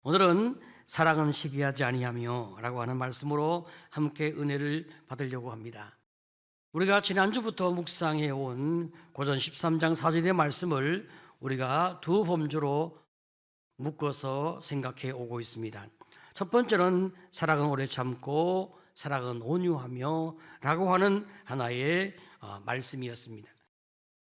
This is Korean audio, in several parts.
오늘은 사랑은 시기하지 아니하며 라고 하는 말씀으로 함께 은혜를 받으려고 합니다. 우리가 지난주부터 묵상해 온 고전 13장 4절의 말씀을 우리가 두 범주로 묶어서 생각해 오고 있습니다. 첫 번째는 사랑은 오래 참고 사랑은 온유하며 라고 하는 하나의 말씀이었습니다.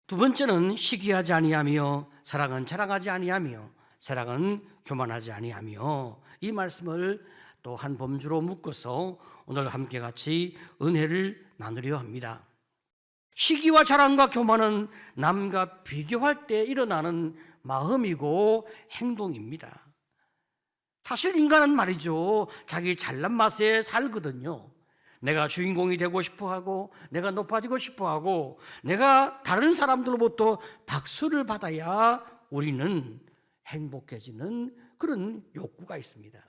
두 번째는 시기하지 아니하며 사랑은 자랑하지 아니하며 사랑은 교만하지 아니하며, 이 말씀을 또 한 범주로 묶어서 오늘 함께 같이 은혜를 나누려 합니다. 시기와 자랑과 교만은 남과 비교할 때 일어나는 마음이고 행동입니다. 사실 인간은 말이죠, 자기 잘난 맛에 살거든요. 내가 주인공이 되고 싶어하고 내가 높아지고 싶어하고 내가 다른 사람들로부터 박수를 받아야 우리는 행복해지는 그런 욕구가 있습니다.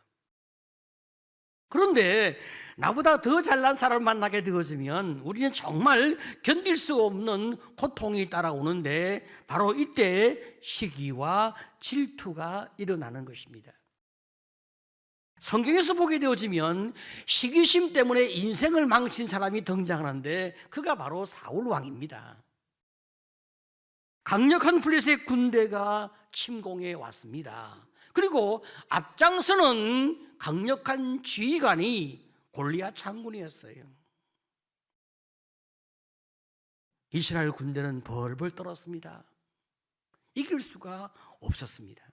그런데 나보다 더 잘난 사람을 만나게 되어지면 우리는 정말 견딜 수 없는 고통이 따라오는데, 바로 이때 시기와 질투가 일어나는 것입니다. 성경에서 보게 되어지면 시기심 때문에 인생을 망친 사람이 등장하는데 그가 바로 사울 왕입니다. 강력한 블레셋 군대가 침공해 왔습니다. 그리고 앞장서는 강력한 지휘관이 골리앗 장군이었어요. 이스라엘 군대는 벌벌 떨었습니다. 이길 수가 없었습니다.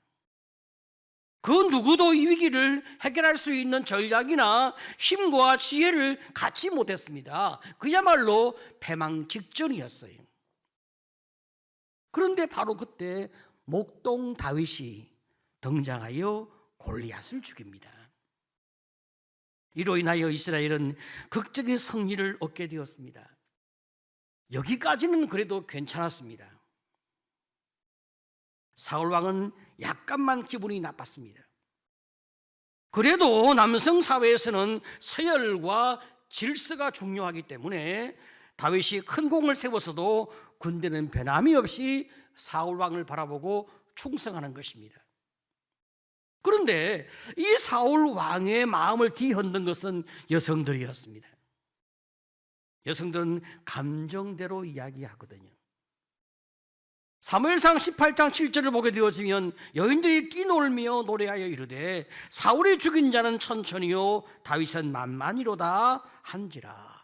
그 누구도 이 위기를 해결할 수 있는 전략이나 힘과 지혜를 갖지 못했습니다. 그야말로 패망 직전이었어요. 그런데 바로 그때 목동 다윗이 등장하여 골리앗을 죽입니다. 이로 인하여 이스라엘은 극적인 승리를 얻게 되었습니다. 여기까지는 그래도 괜찮았습니다. 사울 왕은 약간만 기분이 나빴습니다. 그래도 남성 사회에서는 서열과 질서가 중요하기 때문에 다윗이 큰 공을 세워서도 군대는 변함이 없이 사울 왕을 바라보고 충성하는 것입니다. 그런데 이 사울 왕의 마음을 뒤흔든 것은 여성들이었습니다. 여성들은 감정대로 이야기하거든요. 사무엘상 18장 7절을 보게 되어지면 여인들이 뛰놀며 노래하여 이르되 사울이 죽인 자는 천천히요 다윗은 만만히로다 한지라.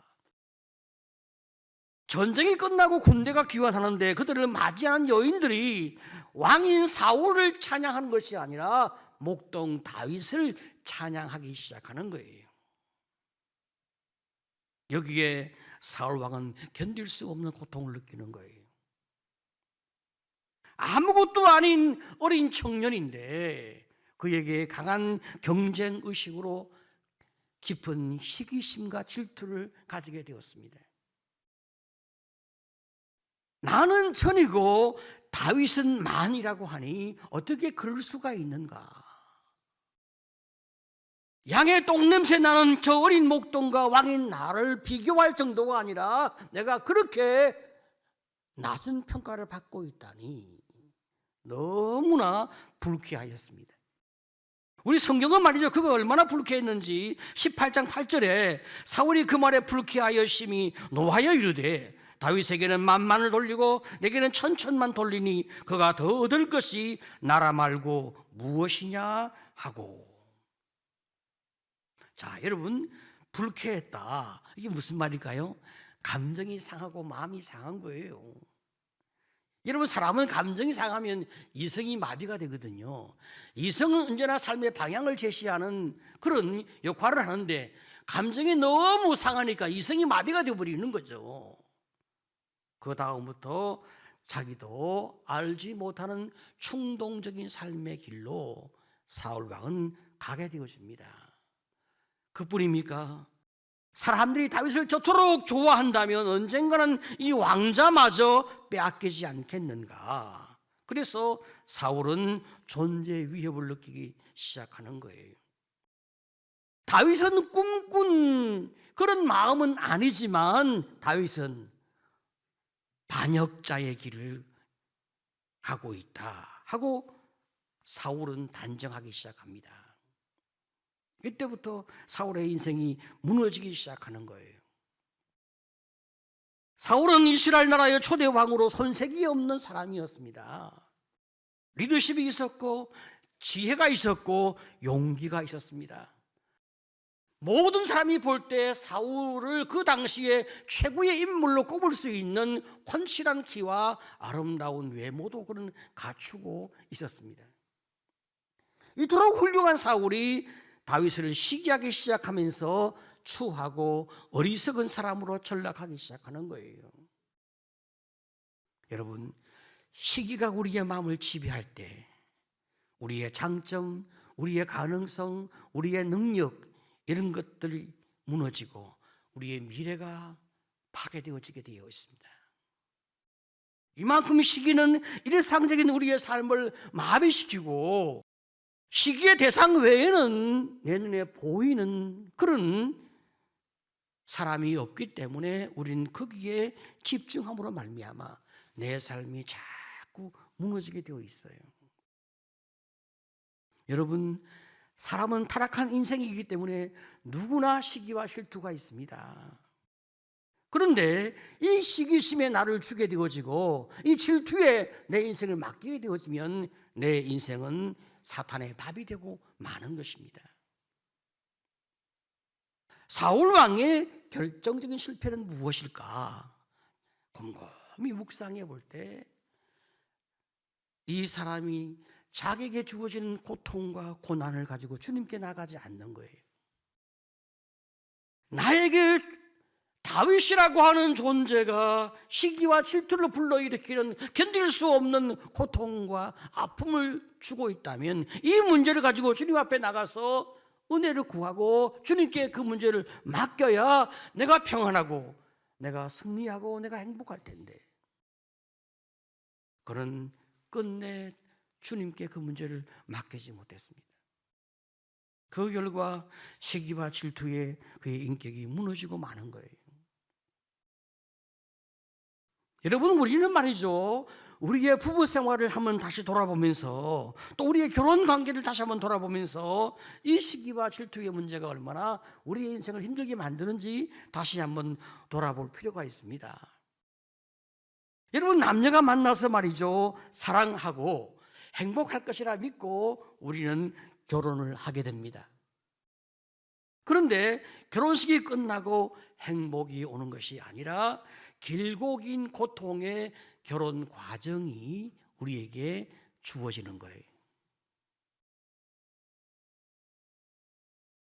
전쟁이 끝나고 군대가 귀환하는데 그들을 맞이하는 여인들이 왕인 사울을 찬양하는 것이 아니라 목동 다윗을 찬양하기 시작하는 거예요. 여기에 사울 왕은 견딜 수 없는 고통을 느끼는 거예요. 아무것도 아닌 어린 청년인데 그에게 강한 경쟁 의식으로 깊은 시기심과 질투를 가지게 되었습니다. 나는 천이고 다윗은 만이라고 하니 어떻게 그럴 수가 있는가? 양의 똥냄새 나는 저 어린 목동과 왕인 나를 비교할 정도가 아니라 내가 그렇게 낮은 평가를 받고 있다니 너무나 불쾌하였습니다. 우리 성경은 말이죠, 그가 얼마나 불쾌했는지 18장 8절에 사울이 그 말에 불쾌하여 심히 노하여 이르되 다윗에게는 만만을 돌리고 내게는 천천만 돌리니 그가 더 얻을 것이 나라 말고 무엇이냐 하고. 자, 여러분, 불쾌했다, 이게 무슨 말일까요? 감정이 상하고 마음이 상한 거예요. 여러분, 사람은 감정이 상하면 이성이 마비가 되거든요. 이성은 언제나 삶의 방향을 제시하는 그런 역할을 하는데 감정이 너무 상하니까 이성이 마비가 되어버리는 거죠. 그 다음부터 자기도 알지 못하는 충동적인 삶의 길로 사울 왕은 가게 되어집니다. 그뿐입니까? 사람들이 다윗을 저토록 좋아한다면 언젠가는 이 왕자마저 빼앗기지 않겠는가? 그래서 사울은 존재 위협을 느끼기 시작하는 거예요. 다윗은 꿈꾼 그런 마음은 아니지만 다윗은 반역자의 길을 가고 있다 하고 사울은 단정하기 시작합니다. 이때부터 사울의 인생이 무너지기 시작하는 거예요. 사울은 이스라엘 나라의 초대 왕으로 손색이 없는 사람이었습니다. 리더십이 있었고 지혜가 있었고 용기가 있었습니다. 모든 사람이 볼 때 사울을 그 당시에 최고의 인물로 꼽을 수 있는 훤실한 키와 아름다운 외모도 그는 갖추고 있었습니다. 이토록 훌륭한 사울이 다윗을 시기하기 시작하면서 추하고 어리석은 사람으로 전락하기 시작하는 거예요. 여러분, 시기가 우리의 마음을 지배할 때 우리의 장점, 우리의 가능성, 우리의 능력 이런 것들이 무너지고 우리의 미래가 파괴되어지게 되어 있습니다. 이만큼 시기는 일상적인 우리의 삶을 마비시키고 시기의 대상 외에는 내 눈에 보이는 그런 사람이 없기 때문에 우리는 거기에 집중함으로 말미암아 내 삶이 자꾸 무너지게 되어 있어요. 여러분, 사람은 타락한 인생이기 때문에 누구나 시기와 실투가 있습니다. 그런데 이 시기심에 나를 주게 되어지고 이 질투에 내 인생을 맡기게 되어지면 내 인생은 사탄의 밥이 되고 마는 것입니다. 사울 왕의 결정적인 실패는 무엇일까? 곰곰이 묵상해 볼 때 이 사람이 자기에게 주어지는 고통과 고난을 가지고 주님께 나가지 않는 거예요. 나에게 다윗이라고 하는 존재가 시기와 질투를 불러일으키는 견딜 수 없는 고통과 아픔을 주고 있다면 이 문제를 가지고 주님 앞에 나가서 은혜를 구하고 주님께 그 문제를 맡겨야 내가 평안하고 내가 승리하고 내가 행복할 텐데, 그는 끝내 주님께 그 문제를 맡기지 못했습니다. 그 결과 시기와 질투에 그의 인격이 무너지고 마는 거예요. 여러분, 우리는 말이죠, 우리의 부부 생활을 한번 다시 돌아보면서 또 우리의 결혼 관계를 다시 한번 돌아보면서 이 시기와 질투의 문제가 얼마나 우리의 인생을 힘들게 만드는지 다시 한번 돌아볼 필요가 있습니다. 여러분, 남녀가 만나서 말이죠, 사랑하고 행복할 것이라 믿고 우리는 결혼을 하게 됩니다. 그런데 결혼식이 끝나고 행복이 오는 것이 아니라 길고 긴 고통의 결혼 과정이 우리에게 주어지는 거예요.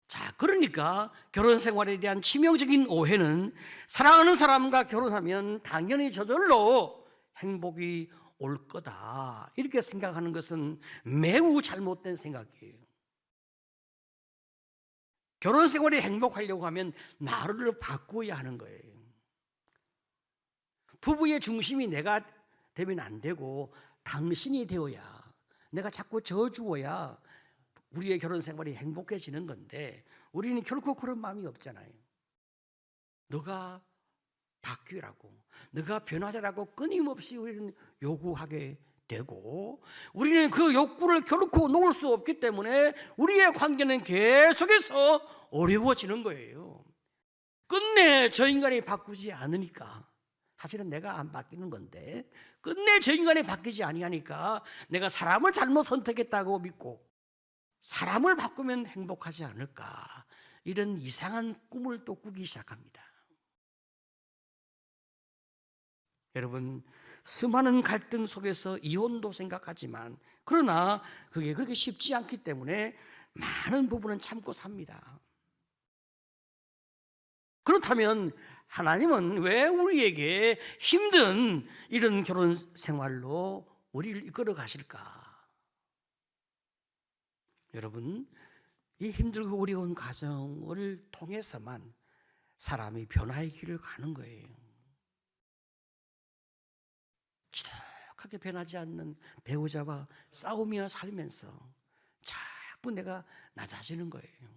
자, 그러니까 결혼 생활에 대한 치명적인 오해는 사랑하는 사람과 결혼하면 당연히 저절로 행복이 올 거다, 이렇게 생각하는 것은 매우 잘못된 생각이에요. 결혼 생활이 행복하려고 하면 나를 바꾸어야 하는 거예요. 부부의 중심이 내가 되면 안 되고 당신이 되어야, 내가 자꾸 져주어야 우리의 결혼 생활이 행복해지는 건데 우리는 결코 그런 마음이 없잖아요. 너가 바뀌라고, 너가 변화되라고 끊임없이 우리는 요구하게 되고 우리는 그 욕구를 결코 놓을 수 없기 때문에 우리의 관계는 계속해서 어려워지는 거예요. 끝내 저 인간이 바꾸지 않으니까, 사실은 내가 안 바뀌는 건데 끝내 저 인간이 바뀌지 아니하니까 내가 사람을 잘못 선택했다고 믿고 사람을 바꾸면 행복하지 않을까, 이런 이상한 꿈을 또 꾸기 시작합니다. 여러분, 수많은 갈등 속에서 이혼도 생각하지만 그러나 그게 그렇게 쉽지 않기 때문에 많은 부분은 참고 삽니다. 그렇다면 하나님은 왜 우리에게 힘든 이런 결혼 생활로 우리를 이끌어 가실까? 여러분, 이 힘들고 어려운 과정을 통해서만 사람이 변화의 길을 가는 거예요. 지독하게 변하지 않는 배우자와 싸우며 살면서 자꾸 내가 낮아지는 거예요.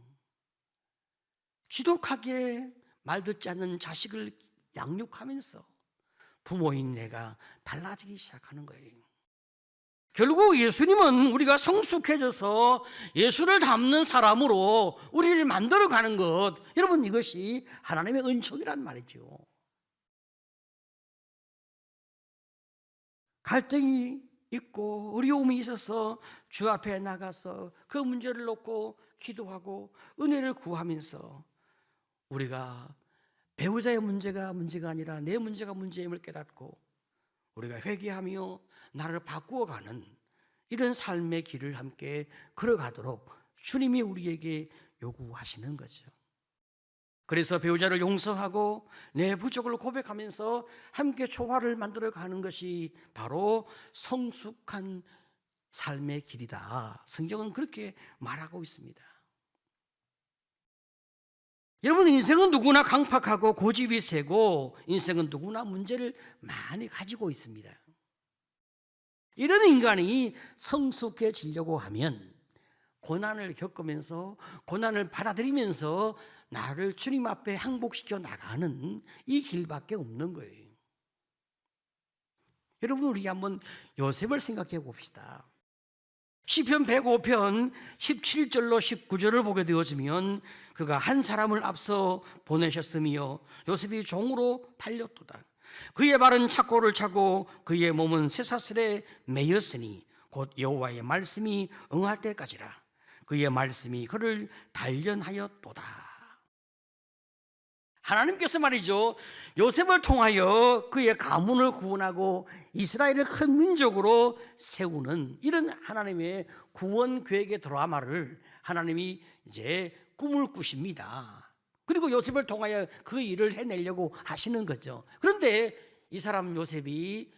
지독하게 말 듣지 않는 자식을 양육하면서 부모인 내가 달라지기 시작하는 거예요. 결국 예수님은 우리가 성숙해져서 예수를 닮는 사람으로 우리를 만들어가는 것, 여러분 이것이 하나님의 은총이란 말이죠. 갈등이 있고 어려움이 있어서 주 앞에 나가서 그 문제를 놓고 기도하고 은혜를 구하면서 우리가 배우자의 문제가 아니라 내 문제가 문제임을 깨닫고 우리가 회개하며 나를 바꾸어가는 이런 삶의 길을 함께 걸어가도록 주님이 우리에게 요구하시는 거죠. 그래서 배우자를 용서하고 내 부족을 고백하면서 함께 조화를 만들어가는 것이 바로 성숙한 삶의 길이다. 성경은 그렇게 말하고 있습니다. 여러분, 인생은 누구나 강팍하고 고집이 세고 인생은 누구나 문제를 많이 가지고 있습니다. 이런 인간이 성숙해지려고 하면 고난을 겪으면서 고난을 받아들이면서 나를 주님 앞에 항복시켜 나가는 이 길밖에 없는 거예요. 여러분, 우리 한번 요셉을 생각해 봅시다. 시편 105편 17절로 19절을 보게 되어지면 그가 한 사람을 앞서 보내셨으며 요셉이 종으로 팔렸도다. 그의 발은 착고를 차고 그의 몸은 쇠사슬에 매였으니 곧 여호와의 말씀이 응할 때까지라. 그의 말씀이 그를 단련하였도다. 하나님께서 말이죠, 요셉을 통하여 그의 가문을 구원하고 이스라엘을 큰 민족으로 세우는 이런 하나님의 구원 계획의 드라마를 하나님이 이제 꿈을 꾸십니다. 그리고 요셉을 통하여 그 일을 해내려고 하시는 거죠. 그런데 이 사람 요셉이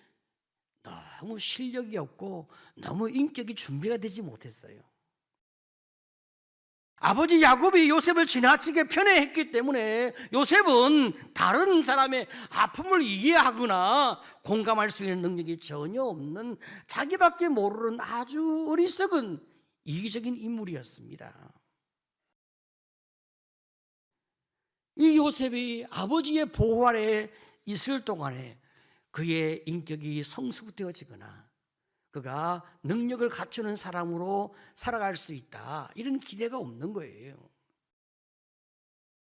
너무 실력이 없고 너무 인격이 준비가 되지 못했어요. 아버지 야곱이 요셉을 지나치게 편애했기 때문에 요셉은 다른 사람의 아픔을 이해하거나 공감할 수 있는 능력이 전혀 없는 자기밖에 모르는 아주 어리석은 이기적인 인물이었습니다. 이 요셉이 아버지의 보호 아래 있을 동안에 그의 인격이 성숙되어지거나 그가 능력을 갖추는 사람으로 살아갈 수 있다, 이런 기대가 없는 거예요.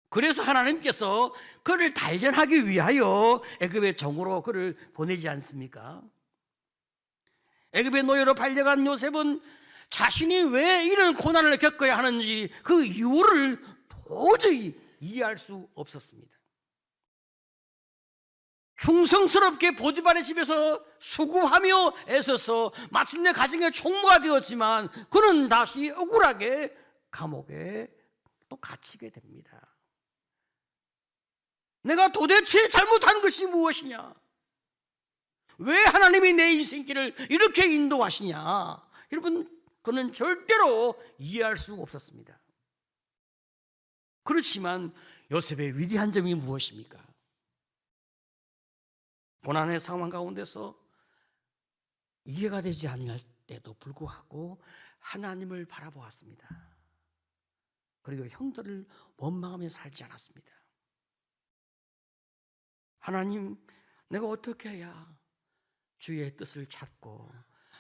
그래서 하나님께서 그를 단련하기 위하여 애굽의 종으로 그를 보내지 않습니까? 애굽의 노예로 팔려간 요셉은 자신이 왜 이런 고난을 겪어야 하는지 그 이유를 도저히 이해할 수 없었습니다. 충성스럽게 보디발의 집에서 수고하며 애써서 마침내 가정의 총무가 되었지만 그는 다시 억울하게 감옥에 또 갇히게 됩니다. 내가 도대체 잘못한 것이 무엇이냐? 왜 하나님이 내 인생길을 이렇게 인도하시냐? 여러분, 그는 절대로 이해할 수 없었습니다. 그렇지만 요셉의 위대한 점이 무엇입니까? 고난의 상황 가운데서 이해가 되지 아니할 때도 불구하고 하나님을 바라보았습니다. 그리고 형들을 원망하며 살지 않았습니다. 하나님, 내가 어떻게 해야 주의 뜻을 찾고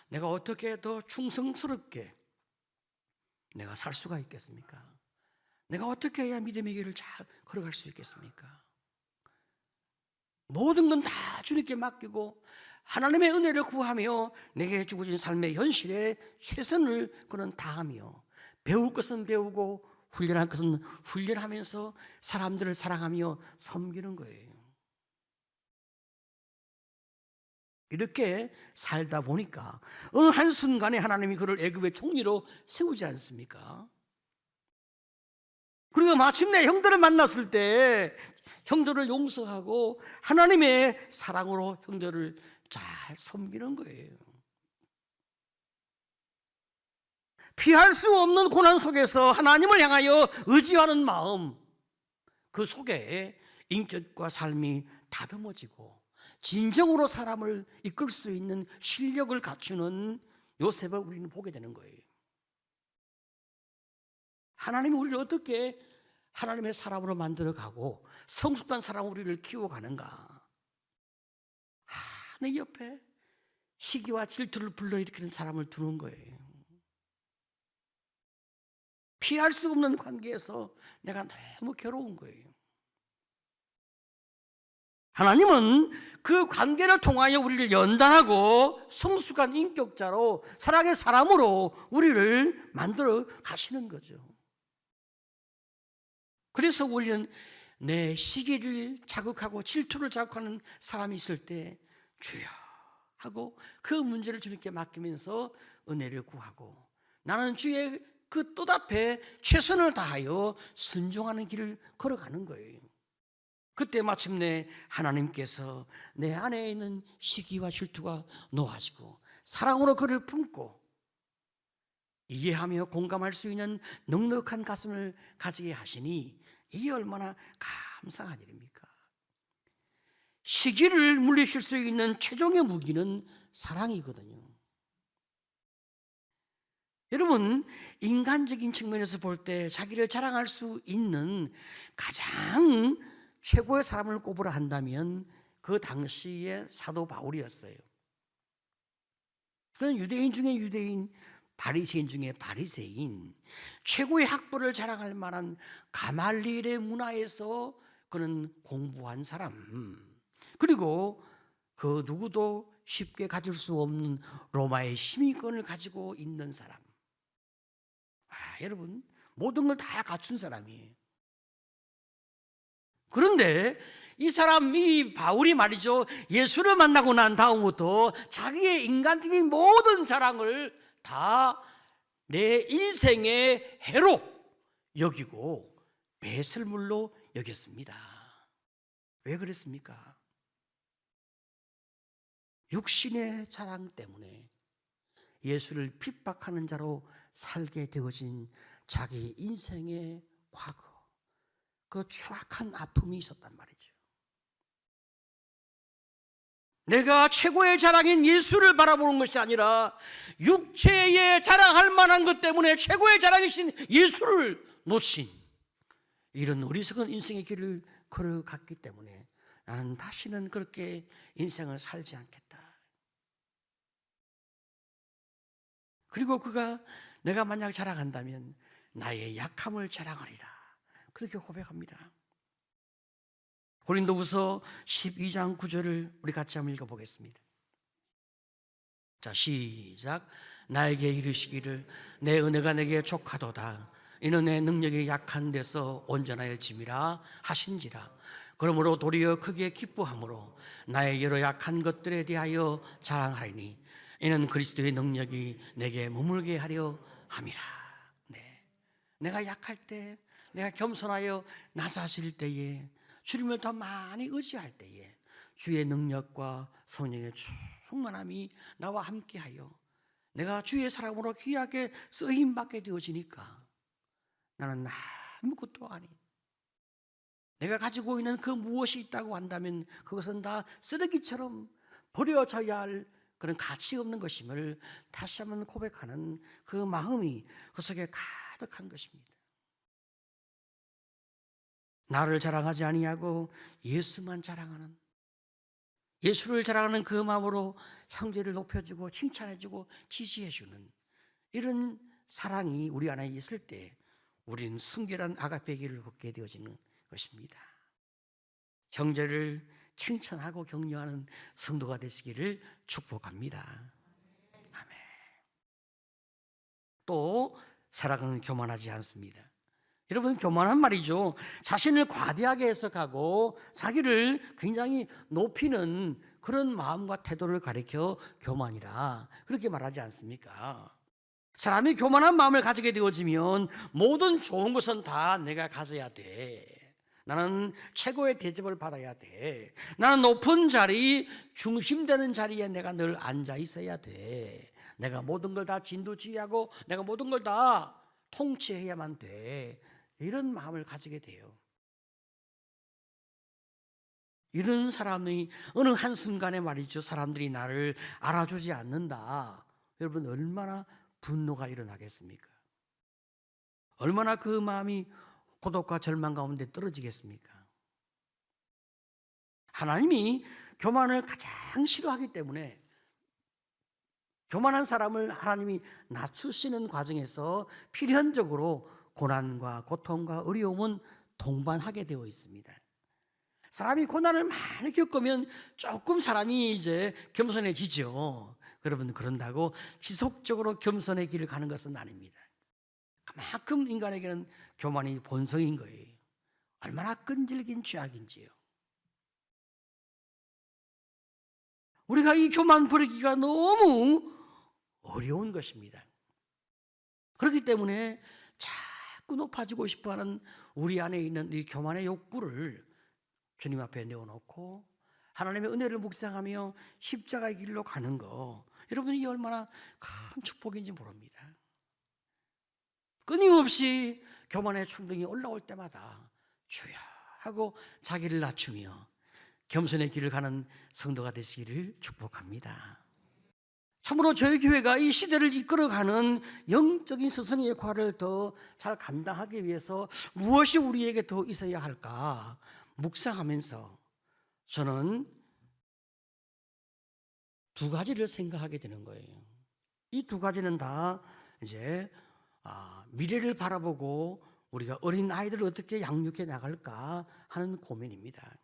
내가 어떻게 더 충성스럽게 내가 살 수가 있겠습니까? 내가 어떻게 해야 믿음의 길을 잘 걸어갈 수 있겠습니까? 모든 건 다 주님께 맡기고 하나님의 은혜를 구하며 내게 주어진 삶의 현실에 최선을 그는 다하며 배울 것은 배우고 훈련할 것은 훈련하면서 사람들을 사랑하며 섬기는 거예요. 이렇게 살다 보니까 어느 한순간에 하나님이 그를 애굽의 총리로 세우지 않습니까? 그리고 마침내 형들을 만났을 때 형들을 용서하고 하나님의 사랑으로 형들을 잘 섬기는 거예요. 피할 수 없는 고난 속에서 하나님을 향하여 의지하는 마음, 그 속에 인격과 삶이 다듬어지고 진정으로 사람을 이끌 수 있는 실력을 갖추는 요셉을 우리는 보게 되는 거예요. 하나님이 우리를 어떻게 하나님의 사람으로 만들어가고 성숙한 사람으로 우리를 키워가는가? 내 옆에 시기와 질투를 불러일으키는 사람을 두는 거예요. 피할 수 없는 관계에서 내가 너무 괴로운 거예요. 하나님은 그 관계를 통하여 우리를 연단하고 성숙한 인격자로 사랑의 사람으로 우리를 만들어 가시는 거죠. 그래서 우리는 내 시기를 자극하고 질투를 자극하는 사람이 있을 때 주여 하고 그 문제를 주님께 맡기면서 은혜를 구하고 나는 주의 그 뜻 앞에 최선을 다하여 순종하는 길을 걸어가는 거예요. 그때 마침내 하나님께서 내 안에 있는 시기와 질투가 놓아지고 사랑으로 그를 품고 이해하며 공감할 수 있는 넉넉한 가슴을 가지게 하시니 이게 얼마나 감사한 일입니까? 시기를 물리칠 수 있는 최종의 무기는 사랑이거든요. 여러분, 인간적인 측면에서 볼 때 자기를 자랑할 수 있는 가장 최고의 사람을 꼽으라 한다면 그 당시의 사도 바울이었어요. 그는 유대인 중에 유대인, 바리새인 중에 바리새인, 최고의 학벌을 자랑할 만한 가말리엘의 문화에서 그는 공부한 사람, 그리고 그 누구도 쉽게 가질 수 없는 로마의 시민권을 가지고 있는 사람. 여러분, 모든 걸 다 갖춘 사람이에요. 그런데 이 사람, 이 바울이 말이죠, 예수를 만나고 난 다음부터 자기의 인간적인 모든 자랑을 다 내 인생의 해로 여기고 배설물로 여겼습니다. 왜 그랬습니까? 육신의 자랑 때문에 예수를 핍박하는 자로 살게 되어진 자기 인생의 과거, 그 추악한 아픔이 있었단 말이죠. 내가 최고의 자랑인 예수를 바라보는 것이 아니라 육체에 자랑할 만한 것 때문에 최고의 자랑이신 예수를 놓친 이런 어리석은 인생의 길을 걸어갔기 때문에 나는 다시는 그렇게 인생을 살지 않겠다. 그리고 그가 내가 만약 자랑한다면 나의 약함을 자랑하리라, 그렇게 고백합니다. 고린도후서 12장 9절을 우리 같이 한번 읽어보겠습니다. 자, 시작. 나에게 이르시기를 내 은혜가 내게 족하도다. 이는 내 능력이 약한 데서 온전하여 짐이라 하신지라. 그러므로 도리어 크게 기뻐함으로 나의 여러 약한 것들에 대하여 자랑하리니 이는 그리스도의 능력이 내게 머물게 하려 함이라. 네. 내가 약할 때, 내가 겸손하여 낮아질 때에, 주님을 더 많이 의지할 때에 주의 능력과 성령의 충만함이 나와 함께하여 내가 주의 사람으로 귀하게 쓰임받게 되어지니까 나는 아무것도 아닌, 내가 가지고 있는 그 무엇이 있다고 한다면 그것은 다 쓰레기처럼 버려져야 할 그런 가치 없는 것임을 다시 한번 고백하는 그 마음이 그 속에 가득한 것입니다. 나를 자랑하지 아니하고 예수만 자랑하는, 예수를 자랑하는 그 마음으로 형제를 높여주고 칭찬해주고 지지해주는 이런 사랑이 우리 안에 있을 때 우리는 순결한 아가페 길을 걷게 되어지는 것입니다. 형제를 칭찬하고 격려하는 성도가 되시기를 축복합니다. 아멘. 또 사랑은 교만하지 않습니다. 여러분, 교만한 말이죠, 자신을 과대하게 해석하고 자기를 굉장히 높이는 그런 마음과 태도를 가리켜 교만이라 그렇게 말하지 않습니까? 사람이 교만한 마음을 가지게 되어지면 모든 좋은 것은 다 내가 가져야 돼. 나는 최고의 대접을 받아야 돼. 나는 높은 자리, 중심되는 자리에 내가 늘 앉아 있어야 돼. 내가 모든 걸 다 진두지휘하고 내가 모든 걸 다 통치해야만 돼. 이런 마음을 가지게 돼요. 이런 사람이 어느 한순간에 말이죠, 사람들이 나를 알아주지 않는다. 여러분, 얼마나 분노가 일어나겠습니까? 얼마나 그 마음이 고독과 절망 가운데 떨어지겠습니까? 하나님이 교만을 가장 싫어하기 때문에 교만한 사람을 하나님이 낮추시는 과정에서 필연적으로 고난과 고통과 어려움은 동반하게 되어 있습니다. 사람이 고난을 많이 겪으면 조금 사람이 이제 겸손해지죠. 여러분, 그런다고 지속적으로 겸손의 길을 가는 것은 아닙니다. 그만큼 인간에게는 교만이 본성인 거예요. 얼마나 끈질긴 죄악인지요. 우리가 이 교만 버리기가 너무 어려운 것입니다. 그렇기 때문에 자꾸 높아지고 싶어하는 우리 안에 있는 이 교만의 욕구를 주님 앞에 내어놓고 하나님의 은혜를 묵상하며 십자가의 길로 가는 거, 여러분이 얼마나 큰 축복인지 모릅니다. 끊임없이 교만의 충동이 올라올 때마다 주여 하고 자기를 낮추며 겸손의 길을 가는 성도가 되시기를 축복합니다. 참으로 저희 교회가 이 시대를 이끌어가는 영적인 스승의 역할을 더 잘 감당하기 위해서 무엇이 우리에게 더 있어야 할까 묵상하면서 저는 두 가지를 생각하게 되는 거예요. 이 두 가지는 다 이제 미래를 바라보고 우리가 어린 아이들을 어떻게 양육해 나갈까 하는 고민입니다.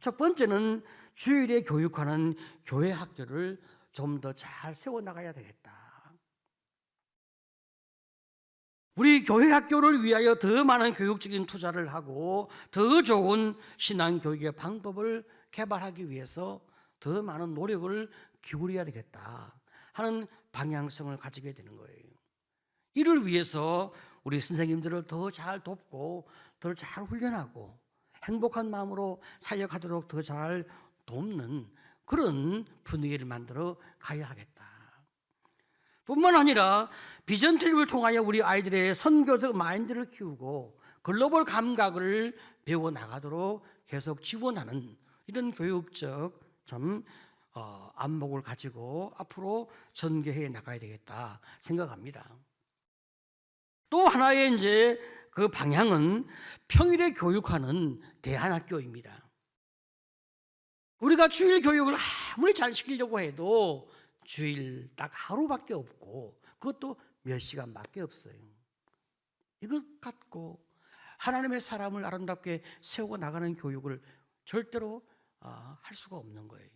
첫 번째는 주일에 교육하는 교회 학교를 좀 더 잘 세워나가야 되겠다. 우리 교회 학교를 위하여 더 많은 교육적인 투자를 하고 더 좋은 신앙교육의 방법을 개발하기 위해서 더 많은 노력을 기울여야 되겠다 하는 방향성을 가지게 되는 거예요. 이를 위해서 우리 선생님들을 더 잘 돕고 더 잘 훈련하고 행복한 마음으로 사역하도록 더 잘 돕는 그런 분위기를 만들어 가야 하겠다. 뿐만 아니라 비전 트립을 통하여 우리 아이들의 선교적 마인드를 키우고 글로벌 감각을 배워 나가도록 계속 지원하는 이런 교육적 안목을 가지고 앞으로 전개해 나가야 되겠다 생각합니다. 또 하나의 이제 그 방향은 평일에 교육하는 대안학교입니다. 우리가 주일 교육을 아무리 잘 시키려고 해도 주일 딱 하루밖에 없고 그것도 몇 시간밖에 없어요. 이걸 갖고 하나님의 사람을 아름답게 세우고 나가는 교육을 절대로 할 수가 없는 거예요.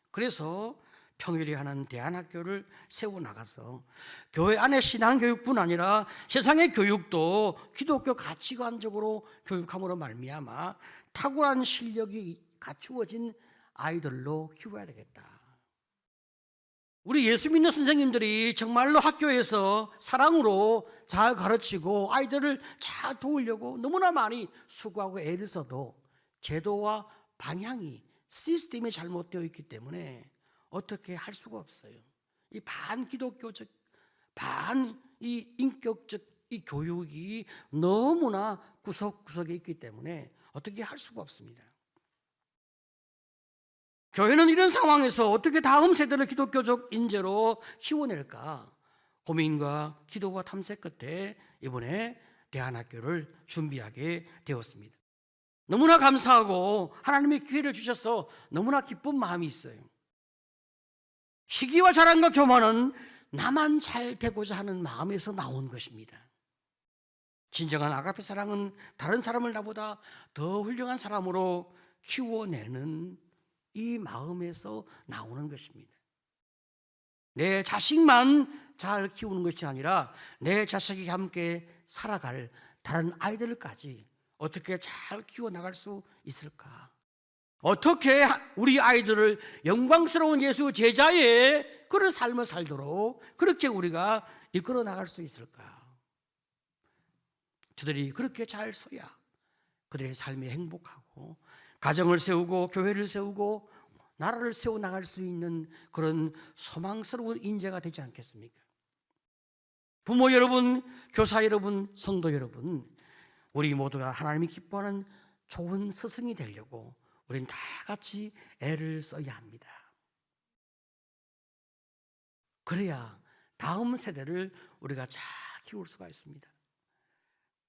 그래서 평일에 하는 대안학교를 세워나가서 교회 안에 신앙교육뿐 아니라 세상의 교육도 기독교 가치관적으로 교육함으로 말미암아 탁월한 실력이 갖추어진 아이들로 키워야 되겠다. 우리 예수 믿는 선생님들이 정말로 학교에서 사랑으로 잘 가르치고 아이들을 잘 도우려고 너무나 많이 수고하고 애를 써도 제도와 방향이 시스템이 잘못되어 있기 때문에 어떻게 할 수가 없어요. 이 반기독교적, 이 인격적 이 교육이 너무나 구석구석에 있기 때문에 어떻게 할 수가 없습니다. 교회는 이런 상황에서 어떻게 다음 세대를 기독교적 인재로 키워낼까 고민과 기도와 탐색 끝에 이번에 대안학교를 준비하게 되었습니다. 너무나 감사하고 하나님의 기회를 주셔서 너무나 기쁜 마음이 있어요. 시기와 자랑과 교만은 나만 잘 되고자 하는 마음에서 나온 것입니다. 진정한 아가페 사랑은 다른 사람을 나보다 더 훌륭한 사람으로 키워내는 이 마음에서 나오는 것입니다. 내 자식만 잘 키우는 것이 아니라 내 자식이 함께 살아갈 다른 아이들까지 어떻게 잘 키워나갈 수 있을까? 어떻게 우리 아이들을 영광스러운 예수 제자의 그런 삶을 살도록 그렇게 우리가 이끌어 나갈 수 있을까? 저들이 그렇게 잘 서야 그들의 삶이 행복하고 가정을 세우고 교회를 세우고 나라를 세워나갈 수 있는 그런 소망스러운 인재가 되지 않겠습니까? 부모 여러분, 교사 여러분, 성도 여러분, 우리 모두가 하나님이 기뻐하는 좋은 스승이 되려고 우리는 다 같이 애를 써야 합니다. 그래야 다음 세대를 우리가 잘 키울 수가 있습니다.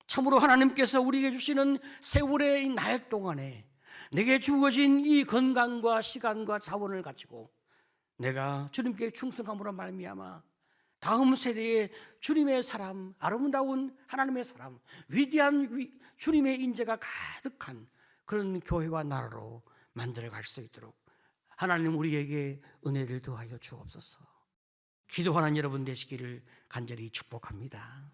참으로 하나님께서 우리에게 주시는 세월의 날 동안에 내게 주어진 이 건강과 시간과 자원을 가지고 내가 주님께 충성함으로 말미암아 다음 세대에 주님의 사람, 아름다운 하나님의 사람, 위대한 주님의 인재가 가득한 그런 교회와 나라로 만들어갈 수 있도록 하나님 우리에게 은혜를 더하여 주옵소서. 기도하는 여러분 되시기를 간절히 축복합니다.